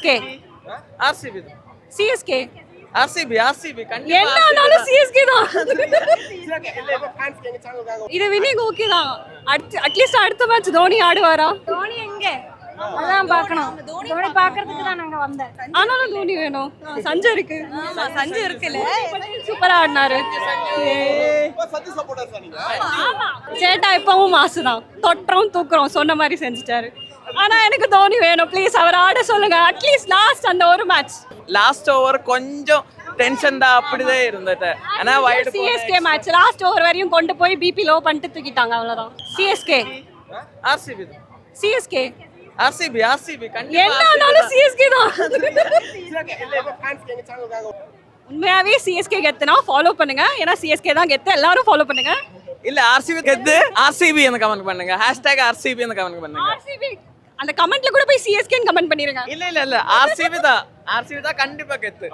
CSK RCB CSK RCB கண்டிப்பா என்ன ஆனாலும் சிஎஸ்கே தான். இது வினிங் ஓகே தான். அட்லீஸ்ட் அடுத்த மேட்ச் தோனி ஆடுவாரா? தோனி எங்க அதான் பார்க்கணும். தோனி பார்க்கிறதுக்கு தான் நாங்க வந்தேன். ஆனாலும் தோனி வேணும். சஞ்சு இருக்கு. சஞ்சு இருக்குல்ல, சூப்பரா ஆடினாரு. சேட்டா இப்பவும் மாசுதான். தொட்டுறோம் தூக்குறோம் சொன்ன மாதிரி செஞ்சுட்டாரு. ஆனா எனக்கு தோனி வேணும். ப்ளீஸ் அவர் ஆட சொல்லுங்க. அட்லீஸ்ட் லாஸ்ட் அந்த ஒரு மேட்ச். லாஸ்ட் ஓவர் கொஞ்சம் டென்ஷன் தான் அப்படிதான் இருந்தது. ஆனா with CSK match last over வரையும் கொண்டு போய் பிபி லோ பண்ணிட்டு தூக்கிட்டாங்க. அவ்வளவுதான். சிஎஸ்கே சிஎஸ்கே ஆர்சிபி கண்டிப்பா என்ன ஆனாலும் சிஎஸ்கே தான். உண்மையாவே சிஎஸ்கே கெத்துனா ஃபாலோ பண்ணுங்க. ஏன்னா சிஎஸ்கே தான் கெத்து. எல்லாரும் ஃபாலோ பண்ணுங்க. இல்ல ஆர்சிபி கெத்து ஆர்சிபி ன்னு கமெண்ட் பண்ணுங்க. #RCB ன்னு கமெண்ட் பண்ணுங்க. ஆர்சிபி அந்த கமெண்ட்ல கூட போய் சிஎஸ்கே ன்னு கமெண்ட் பண்ணிருங்க. இல்ல ஆர்சிபி தான் கண்டிப்பா கெத்து.